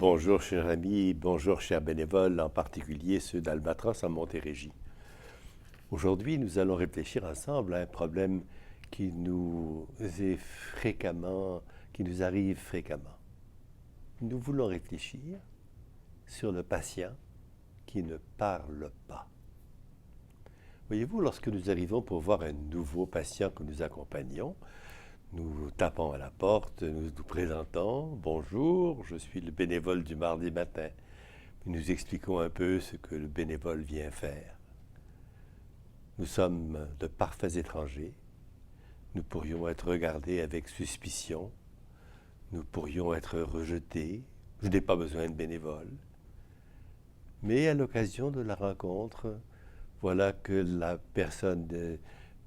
Bonjour chers amis, bonjour chers bénévoles, en particulier ceux d'Albatros en Montérégie. Aujourd'hui, nous allons réfléchir ensemble à un problème qui nous arrive fréquemment. Nous voulons réfléchir sur le patient qui ne parle pas. Voyez-vous, lorsque nous arrivons pour voir un nouveau patient que nous accompagnons, nous tapons à la porte, nous nous présentons. Bonjour, je suis le bénévole du mardi matin. Nous expliquons un peu ce que le bénévole vient faire. Nous sommes de parfaits étrangers. Nous pourrions être regardés avec suspicion. Nous pourrions être rejetés. Je n'ai pas besoin de bénévole. Mais à l'occasion de la rencontre, voilà que la personne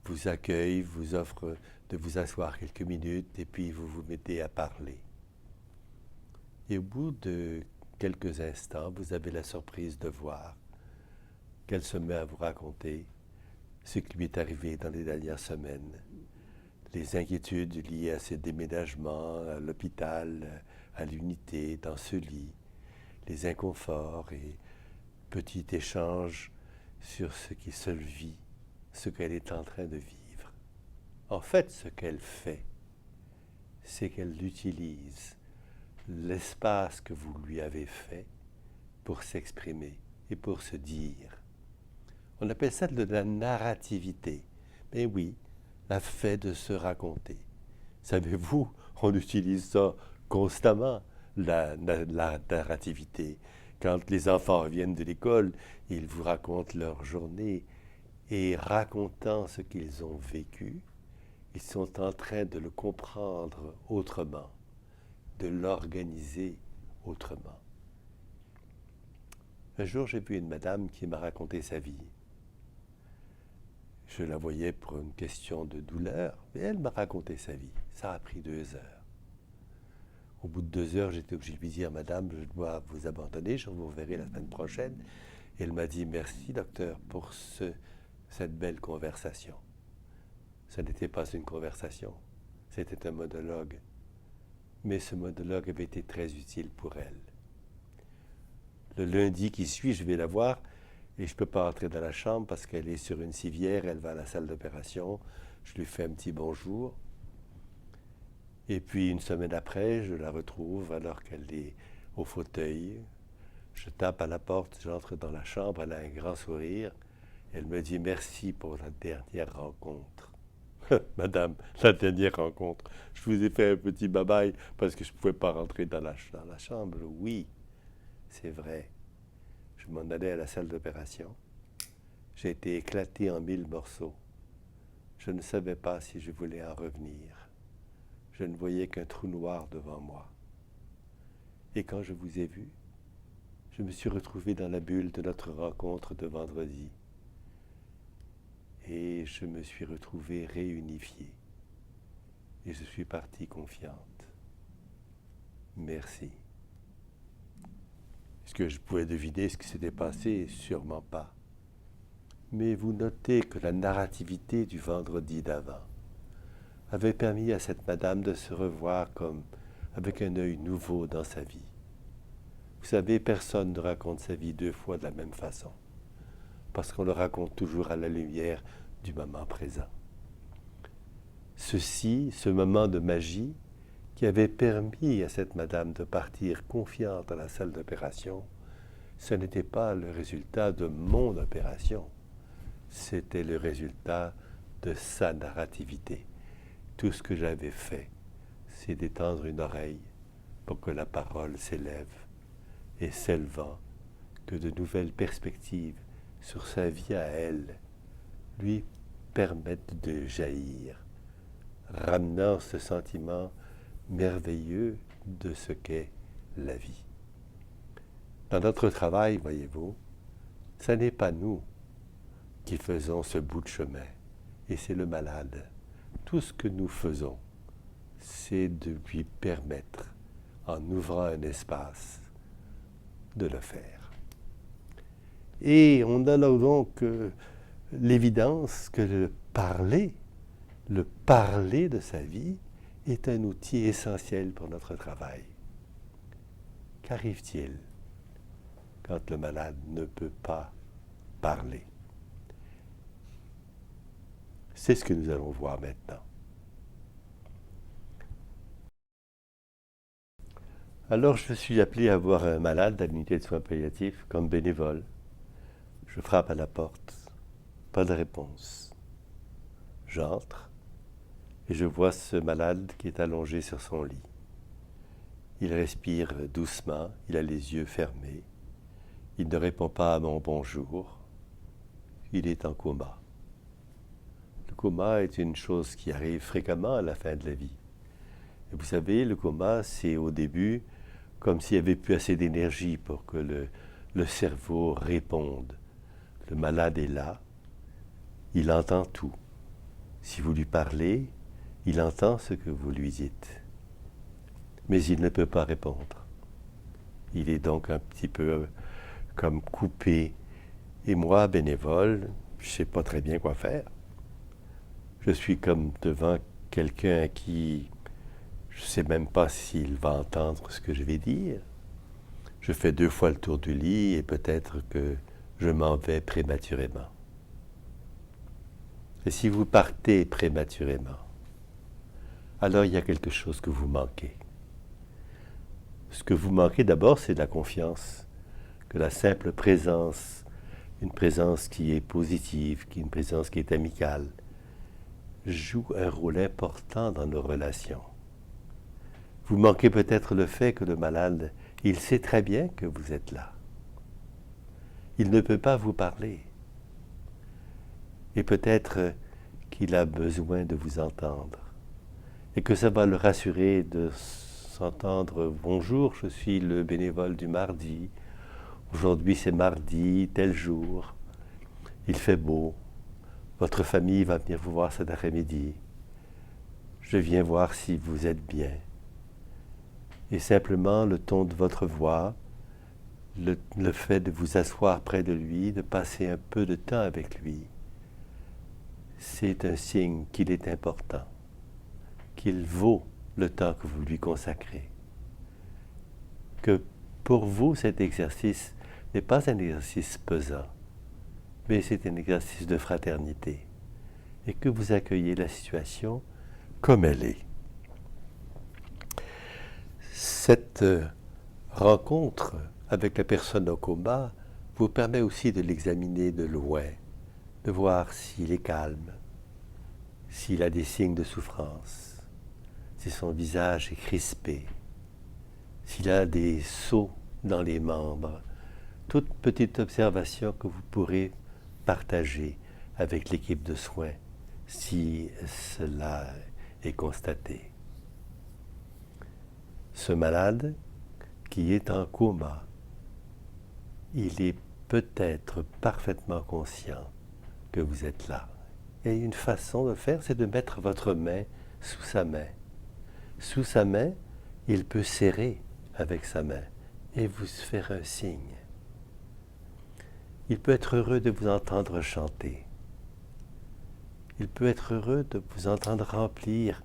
vous accueille, vous offre de vous asseoir quelques minutes et puis vous vous mettez à parler. Et au bout de quelques instants, vous avez la surprise de voir qu'elle se met à vous raconter ce qui lui est arrivé dans les dernières semaines, les inquiétudes liées à ses déménagements à l'hôpital, à l'unité, dans ce lit, les inconforts et petits échanges sur ce qui se vit, ce qu'elle est en train de vivre. En fait, ce qu'elle fait, c'est qu'elle utilise l'espace que vous lui avez fait pour s'exprimer et pour se dire. On appelle ça de la narrativité. Mais oui, la fait de se raconter. Savez-vous, on utilise ça constamment, la narrativité. Quand les enfants reviennent de l'école, ils vous racontent leur journée et racontant ce qu'ils ont vécu, ils sont en train de le comprendre autrement, de l'organiser autrement. Un jour, j'ai vu une madame qui m'a raconté sa vie. Je la voyais pour une question de douleur, et elle m'a raconté sa vie. Ça a pris 2 heures. Au bout de 2 heures, j'étais obligé de lui dire « Madame, je dois vous abandonner, je vous reverrai la semaine prochaine. » Et elle m'a dit « Merci, docteur, pour cette belle conversation. » Ce n'était pas une conversation, c'était un monologue. Mais ce monologue avait été très utile pour elle. Le lundi qui suit, je vais la voir et je ne peux pas entrer dans la chambre parce qu'elle est sur une civière, elle va à la salle d'opération. Je lui fais un petit bonjour. Et puis une semaine après, je la retrouve alors qu'elle est au fauteuil. Je tape à la porte, j'entre dans la chambre, elle a un grand sourire. Elle me dit « Merci pour la dernière rencontre. » Madame, la dernière rencontre, je vous ai fait un petit bye-bye parce que je ne pouvais pas rentrer dans la chambre. Oui, c'est vrai. Je m'en allais à la salle d'opération. J'ai été éclaté en 1000 morceaux. Je ne savais pas si je voulais en revenir. Je ne voyais qu'un trou noir devant moi. Et quand je vous ai vu, je me suis retrouvé dans la bulle de notre rencontre de vendredi. Et je me suis retrouvé réunifié. Et je suis parti confiante. Merci. Est-ce que je pouvais deviner ce qui s'était passé? Sûrement pas. Mais vous notez que la narrativité du vendredi d'avant avait permis à cette madame de se revoir comme avec un œil nouveau dans sa vie. Vous savez, personne ne raconte sa vie 2 fois de la même façon, parce qu'on le raconte toujours à la lumière du moment présent. Ce moment de magie qui avait permis à cette madame de partir confiante à la salle d'opération, ce n'était pas le résultat de mon opération, c'était le résultat de sa narrativité. Tout ce que j'avais fait, c'est d'étendre une oreille pour que la parole s'élève, et s'élevant, que de nouvelles perspectives sur sa vie à elle lui permettent de jaillir, ramenant ce sentiment merveilleux de ce qu'est la vie. Dans notre travail, voyez-vous, ce n'est pas nous qui faisons ce bout de chemin, et c'est le malade. Tout ce que nous faisons, c'est de lui permettre, en ouvrant un espace, de le faire. Et on a là donc l'évidence que le parler de sa vie, est un outil essentiel pour notre travail. Qu'arrive-t-il quand le malade ne peut pas parler? C'est ce que nous allons voir maintenant. Alors je suis appelé à voir un malade à l'unité de soins palliatifs comme bénévole. Je frappe à la porte, pas de réponse. J'entre et je vois ce malade qui est allongé sur son lit. Il respire doucement, il a les yeux fermés. Il ne répond pas à mon bonjour. Il est en coma. Le coma est une chose qui arrive fréquemment à la fin de la vie. Et vous savez, le coma, c'est au début comme s'il n'y avait plus assez d'énergie pour que le cerveau réponde. Le malade est là, il entend tout. Si vous lui parlez, il entend ce que vous lui dites. Mais il ne peut pas répondre. Il est donc un petit peu comme coupé. Et moi, bénévole, je ne sais pas très bien quoi faire. Je suis comme devant quelqu'un à qui je ne sais même pas s'il va entendre ce que je vais dire. Je fais 2 fois le tour du lit et peut-être que je m'en vais prématurément. Et si vous partez prématurément, alors il y a quelque chose que vous manquez. Ce que vous manquez d'abord, c'est de la confiance, que la simple présence, une présence qui est positive, une présence qui est amicale, joue un rôle important dans nos relations. Vous manquez peut-être le fait que le malade, il sait très bien que vous êtes là. Il ne peut pas vous parler. Et peut-être qu'il a besoin de vous entendre. Et que ça va le rassurer de s'entendre « Bonjour, je suis le bénévole du mardi. Aujourd'hui c'est mardi, tel jour. Il fait beau. Votre famille va venir vous voir cet après-midi. Je viens voir si vous êtes bien. » Et simplement le ton de votre voix, le fait de vous asseoir près de lui, de passer un peu de temps avec lui, c'est un signe qu'il est important, qu'il vaut le temps que vous lui consacrez. Que pour vous, cet exercice n'est pas un exercice pesant, mais c'est un exercice de fraternité, et que vous accueillez la situation comme elle est. Cette rencontre avec la personne au coma vous permet aussi de l'examiner de loin, de voir s'il est calme, s'il a des signes de souffrance, si son visage est crispé, s'il a des sauts dans les membres, toute petite observation que vous pourrez partager avec l'équipe de soins si cela est constaté. Ce malade qui est en coma, il est peut-être parfaitement conscient que vous êtes là. Et une façon de le faire, c'est de mettre votre main sous sa main. Sous sa main, il peut serrer avec sa main et vous faire un signe. Il peut être heureux de vous entendre chanter. Il peut être heureux de vous entendre remplir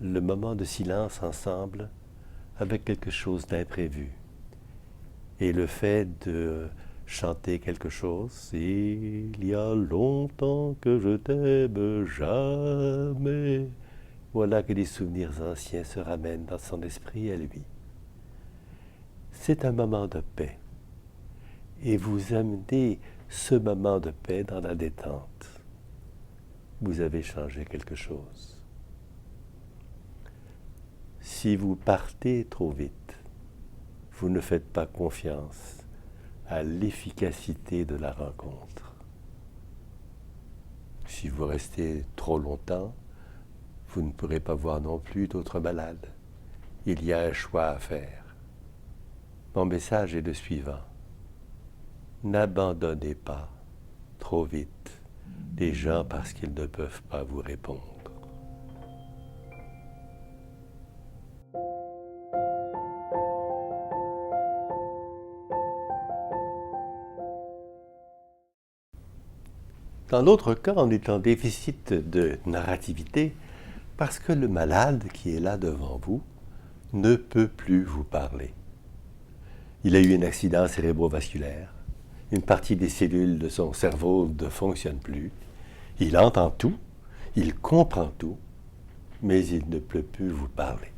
le moment de silence ensemble avec quelque chose d'imprévu. Et le fait de chanter quelque chose, il y a longtemps que je t'aime jamais. Voilà que les souvenirs anciens se ramènent dans son esprit à lui. C'est un moment de paix. Et vous amenez ce moment de paix dans la détente. Vous avez changé quelque chose. Si vous partez trop vite, vous ne faites pas confiance à l'efficacité de la rencontre. Si vous restez trop longtemps, vous ne pourrez pas voir non plus d'autres malades. Il y a un choix à faire. Mon message est le suivant. N'abandonnez pas trop vite les gens parce qu'ils ne peuvent pas vous répondre. Dans l'autre cas, on est en déficit de narrativité parce que le malade qui est là devant vous ne peut plus vous parler. Il a eu un accident cérébrovasculaire. Une partie des cellules de son cerveau ne fonctionne plus. Il entend tout, il comprend tout, mais il ne peut plus vous parler.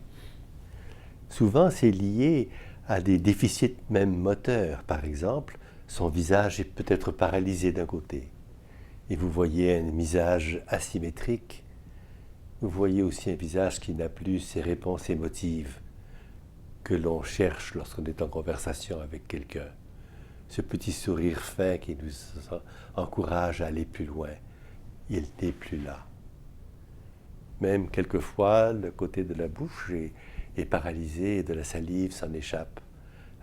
Souvent, c'est lié à des déficits même moteurs. Par exemple, son visage est peut-être paralysé d'un côté. Et vous voyez un visage asymétrique. Vous voyez aussi un visage qui n'a plus ces réponses émotives que l'on cherche lorsqu'on est en conversation avec quelqu'un. Ce petit sourire fin qui nous encourage à aller plus loin, il n'est plus là. Même quelquefois, le côté de la bouche est paralysé et de la salive s'en échappe.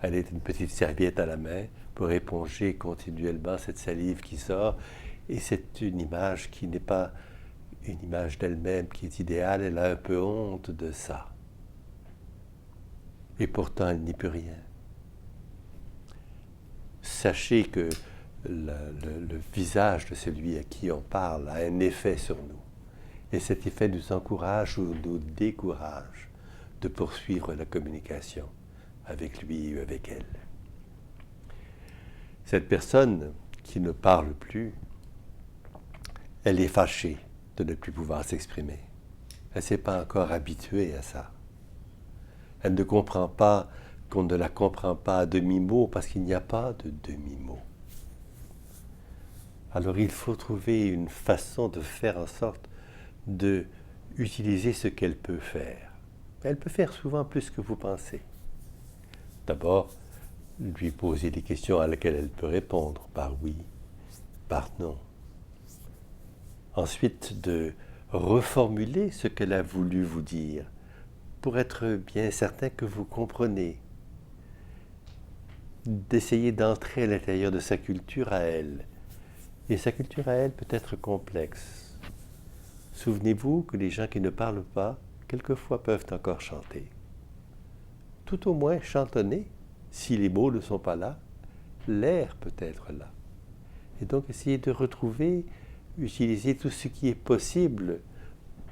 Elle est une petite serviette à la main pour éponger continuellement cette salive qui sort. Et c'est une image qui n'est pas une image d'elle-même qui est idéale. Elle a un peu honte de ça. Et pourtant, elle n'y peut rien. Sachez que le visage de celui à qui on parle a un effet sur nous. Et cet effet nous encourage ou nous décourage de poursuivre la communication avec lui ou avec elle. Cette personne qui ne parle plus, elle est fâchée de ne plus pouvoir s'exprimer. Elle ne s'est pas encore habituée à ça. Elle ne comprend pas qu'on ne la comprend pas à demi-mot parce qu'il n'y a pas de demi-mot. Alors il faut trouver une façon de faire en sorte d'utiliser ce qu'elle peut faire. Elle peut faire souvent plus que vous pensez. D'abord, lui poser des questions à laquelle elle peut répondre par oui, par non. Ensuite, de reformuler ce qu'elle a voulu vous dire pour être bien certain que vous comprenez. D'essayer d'entrer à l'intérieur de sa culture à elle. Et sa culture à elle peut être complexe. Souvenez-vous que les gens qui ne parlent pas, quelquefois peuvent encore chanter. Tout au moins chantonner, si les mots ne sont pas là, l'air peut être là. Et donc essayez de retrouver, utiliser tout ce qui est possible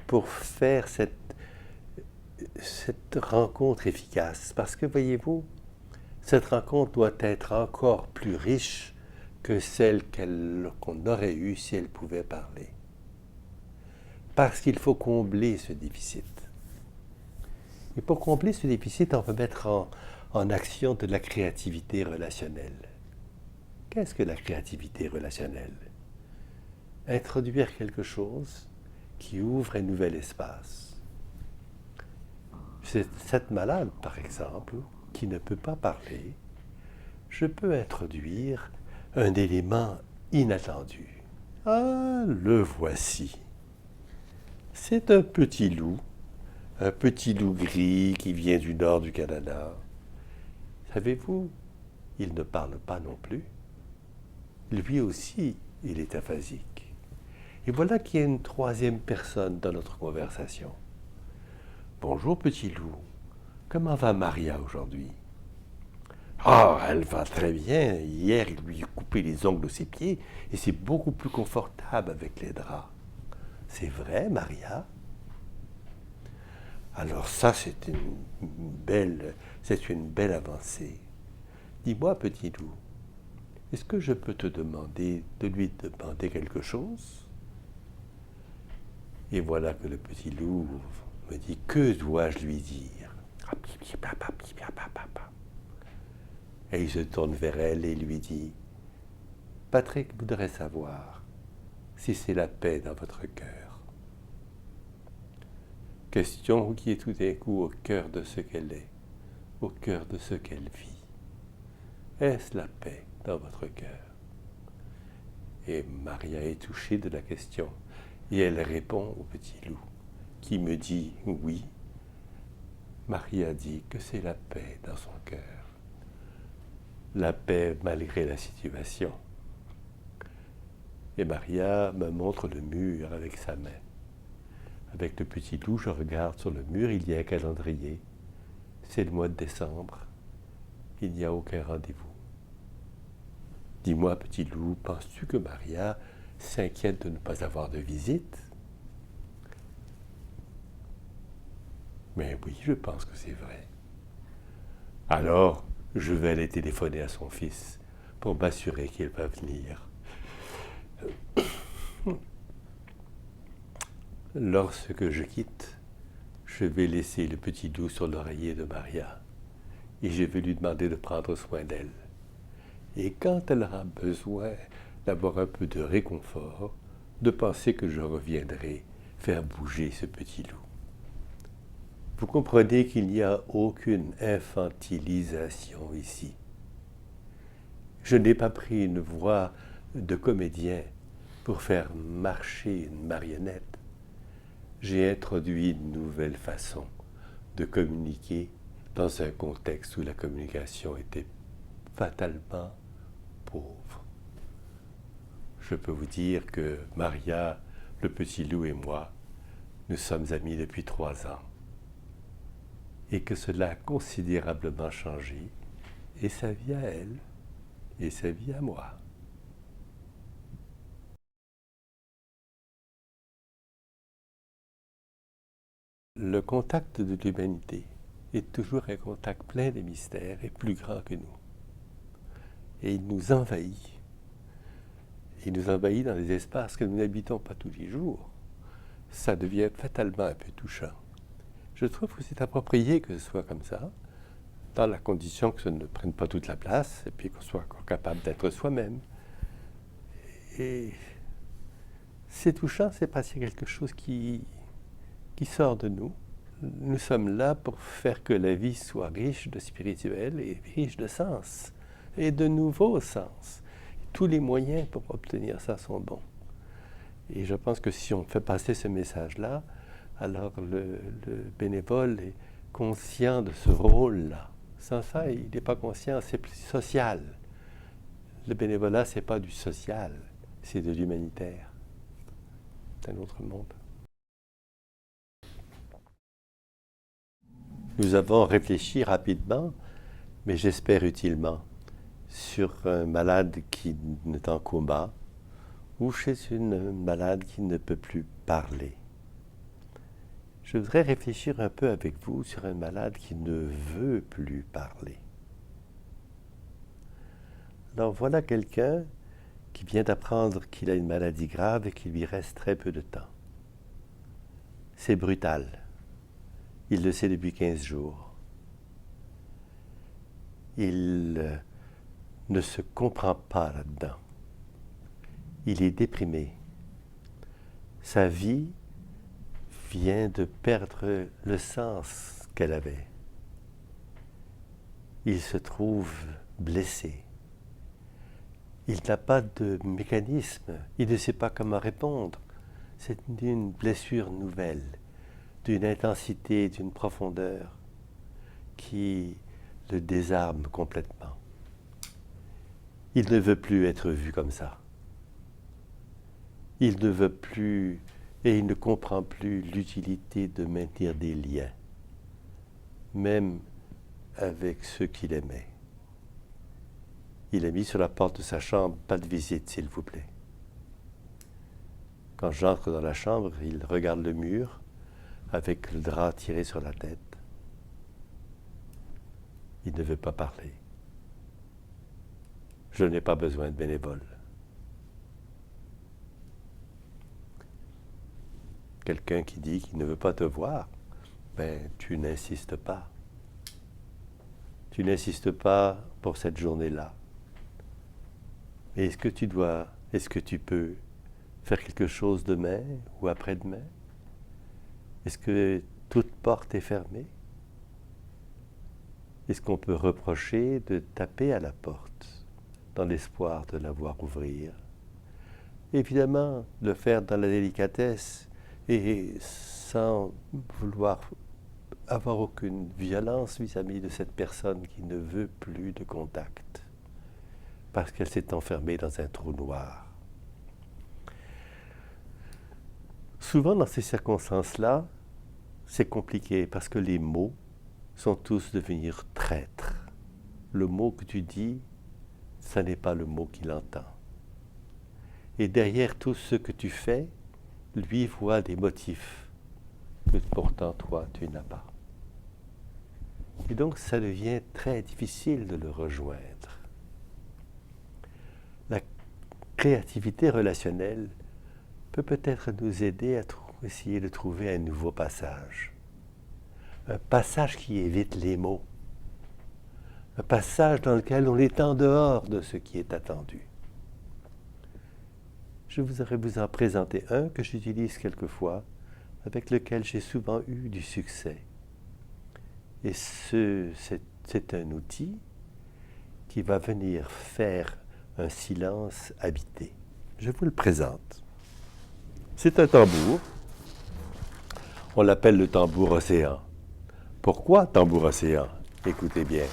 pour faire cette rencontre efficace. Parce que voyez-vous, cette rencontre doit être encore plus riche que celle qu'on aurait eue si elle pouvait parler. Parce qu'il faut combler ce déficit. Et pour combler ce déficit, on va mettre en action de la créativité relationnelle. Qu'est-ce que la créativité relationnelle? Introduire quelque chose qui ouvre un nouvel espace. Cette malade, par exemple, qui ne peut pas parler, je peux introduire un élément inattendu. Ah, le voici. C'est un petit loup gris qui vient du nord du Canada. Savez-vous, il ne parle pas non plus. Lui aussi, il est aphasique. Et voilà qu'il y a une troisième personne dans notre conversation. Bonjour petit loup, comment va Maria aujourd'hui? Ah, elle va très bien. Hier, il lui a coupé les ongles de ses pieds et c'est beaucoup plus confortable avec les draps. C'est vrai, Maria? Alors ça, c'est une belle avancée. Dis-moi, petit loup, est-ce que je peux te demander de lui demander quelque chose? Et voilà que le petit loup me dit, que dois-je lui dire? Et il se tourne vers elle et lui dit, Patrick voudrait savoir si c'est la paix dans votre cœur. Question qui est tout d'un coup au cœur de ce qu'elle est, au cœur de ce qu'elle vit. Est-ce la paix dans votre cœur? Et Maria est touchée de la question et elle répond au petit loup qui me dit oui. Maria dit que c'est la paix dans son cœur. La paix malgré la situation. Et Maria me montre le mur avec sa main. Avec le petit loup, je regarde sur le mur, il y a un calendrier. C'est le mois de décembre. Il n'y a aucun rendez-vous. Dis-moi, petit loup, penses-tu que Maria s'inquiète de ne pas avoir de visite? Mais oui, je pense que c'est vrai. Alors, Je vais aller téléphoner à son fils pour m'assurer qu'il va venir. Lorsque je quitte, je vais laisser le petit loup sur l'oreiller de Maria et je vais lui demander de prendre soin d'elle. Et quand elle aura besoin d'avoir un peu de réconfort, de penser que je reviendrai faire bouger ce petit loup. Vous comprenez qu'il n'y a aucune infantilisation ici. Je n'ai pas pris une voix de comédien pour faire marcher une marionnette. J'ai introduit une nouvelle façon de communiquer dans un contexte où la communication était fatalement pauvre. Je peux vous dire que Maria, le petit loup et moi, nous sommes amis depuis 3 ans et que cela a considérablement changé, et sa vie à elle, et sa vie à moi. Le contact de l'humanité est toujours un contact plein de mystères et plus grand que nous. Et il nous envahit. Il nous envahit dans des espaces que nous n'habitons pas tous les jours. Ça devient fatalement un peu touchant. Je trouve que c'est approprié que ce soit comme ça, dans la condition que ça ne prenne pas toute la place, et puis qu'on soit encore capable d'être soi-même. Et c'est touchant, c'est parce qu'il y a quelque chose qui sort de nous. Nous sommes là pour faire que la vie soit riche de spirituel et riche de sens, et de nouveaux sens. Tous les moyens pour obtenir ça sont bons. Et je pense que si on fait passer ce message-là, alors le bénévole est conscient de ce rôle-là. Sans ça, il n'est pas conscient, c'est plus social. Le bénévolat, ce n'est pas du social, c'est de l'humanitaire. C'est un autre monde. Nous avons réfléchi rapidement, mais j'espère utilement, sur un malade qui est en coma ou chez une malade qui ne peut plus parler. Je voudrais réfléchir un peu avec vous sur un malade qui ne veut plus parler. Alors voilà quelqu'un qui vient d'apprendre qu'il a une maladie grave et qu'il lui reste très peu de temps. C'est brutal. Il le sait depuis 15 jours. Il ne se comprend pas là-dedans. Il est déprimé. Sa vie vient de perdre le sens qu'elle avait. Il se trouve blessé. Il n'a pas de mécanisme. Il ne sait pas comment répondre. C'est une blessure nouvelle, d'une intensité, d'une profondeur qui le désarme complètement. Il ne veut plus être vu comme ça. Il ne veut plus et il ne comprend plus l'utilité de maintenir des liens, même avec ceux qu'il aimait. Il a mis sur la porte de sa chambre « Pas de visite, s'il vous plaît ». Quand j'entre dans la chambre, il regarde le mur avec le drap tiré sur la tête. Il ne veut pas parler. Je n'ai pas besoin de bénévoles. Quelqu'un qui dit qu'il ne veut pas te voir, ben tu n'insistes pas. Tu n'insistes pas pour cette journée-là. Mais est-ce que tu peux faire quelque chose demain ou après-demain? Est-ce que toute porte est fermée? Est-ce qu'on peut reprocher de taper à la porte dans l'espoir de la voir ouvrir? Évidemment, le faire dans la délicatesse et sans vouloir avoir aucune violence vis-à-vis de cette personne qui ne veut plus de contact parce qu'elle s'est enfermée dans un trou noir. Souvent, dans ces circonstances-là, c'est compliqué parce que les mots sont tous devenir traîtres. Le mot que tu dis, ça n'est pas le mot qu'il entend. Et derrière tout ce que tu fais, lui voit des motifs que pourtant toi, tu n'as pas. Et donc, ça devient très difficile de le rejoindre. La créativité relationnelle peut peut-être nous aider à essayer de trouver un nouveau passage. Un passage qui évite les mots. Un passage dans lequel on est en dehors de ce qui est attendu. Je voudrais vous en présenter un que j'utilise quelquefois, avec lequel j'ai souvent eu du succès. Et c'est un outil qui va venir faire un silence habité. Je vous le présente. C'est un tambour. On l'appelle le tambour océan. Pourquoi tambour océan? Écoutez bien.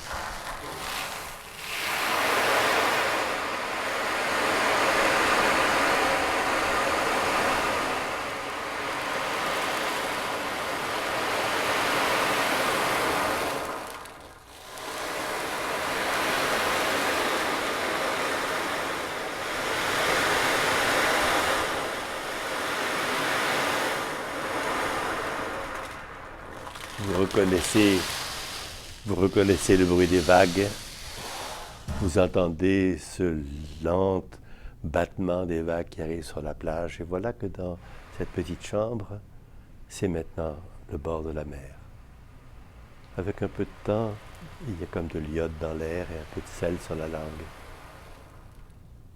Vous reconnaissez le bruit des vagues. Vous entendez ce lent battement des vagues qui arrivent sur la plage. Et voilà que dans cette petite chambre, c'est maintenant le bord de la mer. Avec un peu de temps, il y a comme de l'iode dans l'air et un peu de sel sur la langue.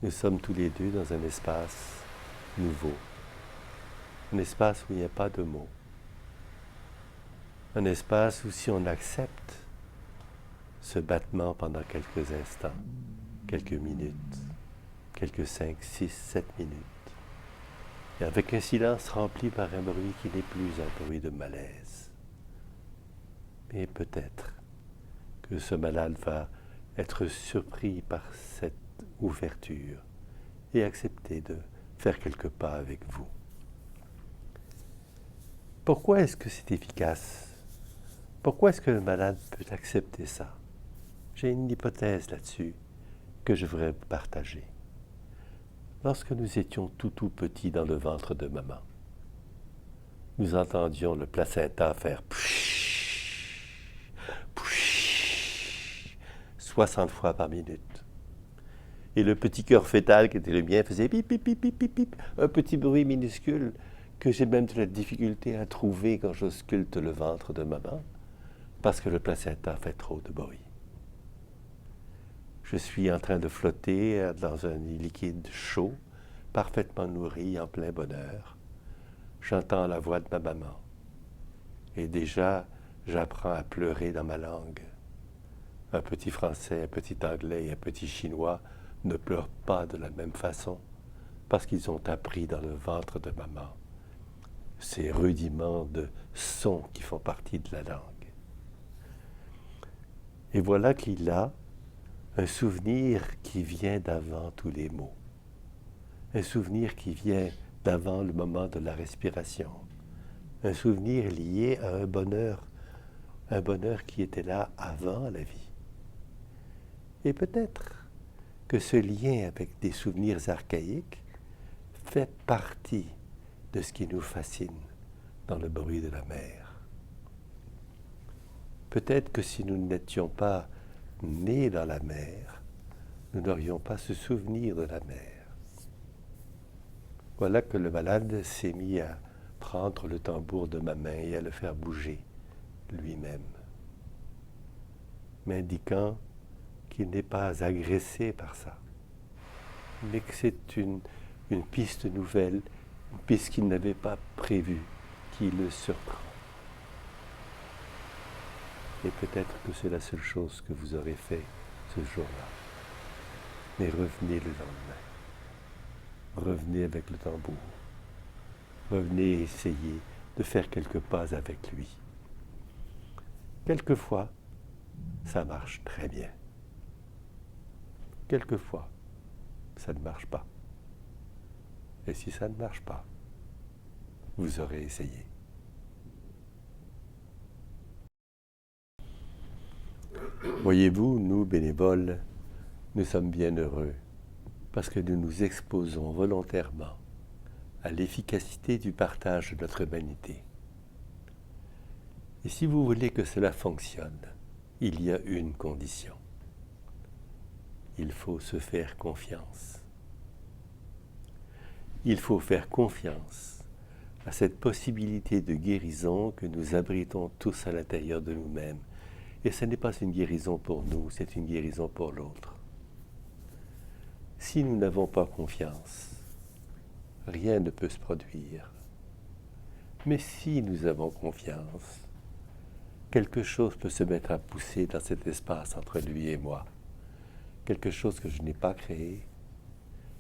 Nous sommes tous les deux dans un espace nouveau. Un espace où il n'y a pas de mots. Un espace où si on accepte ce battement pendant quelques instants, quelques minutes, quelques 5, 6, 7 minutes, et avec un silence rempli par un bruit qui n'est plus un bruit de malaise. Mais peut-être que ce malade va être surpris par cette ouverture et accepter de faire quelques pas avec vous. Pourquoi est-ce que c'est efficace? Pourquoi est-ce que le malade peut accepter ça? J'ai une hypothèse là-dessus que je voudrais partager. Lorsque nous étions tout petits dans le ventre de maman, nous entendions le placenta faire pshhh, pshhh, 60 fois par minute. Et le petit cœur fœtal qui était le mien faisait pip, pip, pip, pip, pip, pip, un petit bruit minuscule que j'ai même de la difficulté à trouver quand j'ausculte le ventre de maman, parce que le placenta fait trop de bruit. Je suis en train de flotter dans un liquide chaud, parfaitement nourri, en plein bonheur. J'entends la voix de ma maman. Et déjà, j'apprends à pleurer dans ma langue. Un petit français, un petit anglais et un petit chinois ne pleurent pas de la même façon, parce qu'ils ont appris dans le ventre de maman ces rudiments de sons qui font partie de la langue. Et voilà qu'il a un souvenir qui vient d'avant tous les mots. Un souvenir qui vient d'avant le moment de la respiration. Un souvenir lié à un bonheur qui était là avant la vie. Et peut-être que ce lien avec des souvenirs archaïques fait partie de ce qui nous fascine dans le bruit de la mer. Peut-être que si nous n'étions pas nés dans la mer, nous n'aurions pas ce souvenir de la mer. Voilà que le malade s'est mis à prendre le tambour de ma main et à le faire bouger lui-même, m'indiquant qu'il n'est pas agressé par ça, mais que c'est une piste nouvelle, une piste qu'il n'avait pas prévue, qui le surprend. Et peut-être que c'est la seule chose que vous aurez fait ce jour-là. Mais revenez le lendemain. Revenez avec le tambour. Revenez essayer de faire quelques pas avec lui. Quelquefois, ça marche très bien. Quelquefois, ça ne marche pas. Et si ça ne marche pas, vous aurez essayé. Voyez-vous, nous, bénévoles, nous sommes bien heureux parce que nous nous exposons volontairement à l'efficacité du partage de notre humanité. Et si vous voulez que cela fonctionne, il y a une condition. Il faut se faire confiance. Il faut faire confiance à cette possibilité de guérison que nous abritons tous à l'intérieur de nous-mêmes. Et ce n'est pas une guérison pour nous, c'est une guérison pour l'autre. Si nous n'avons pas confiance, rien ne peut se produire. Mais si nous avons confiance, quelque chose peut se mettre à pousser dans cet espace entre lui et moi. Quelque chose que je n'ai pas créé,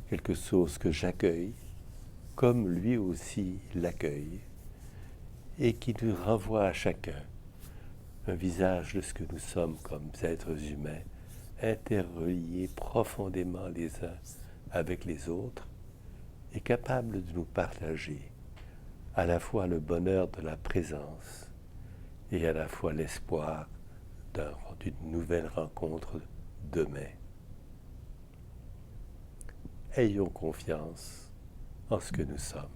quelque chose que j'accueille, comme lui aussi l'accueille, et qui nous renvoie à chacun un visage de ce que nous sommes comme êtres humains, interreliés profondément les uns avec les autres, et capables de nous partager à la fois le bonheur de la présence et à la fois l'espoir d'une nouvelle rencontre demain. Ayons confiance en ce que nous sommes.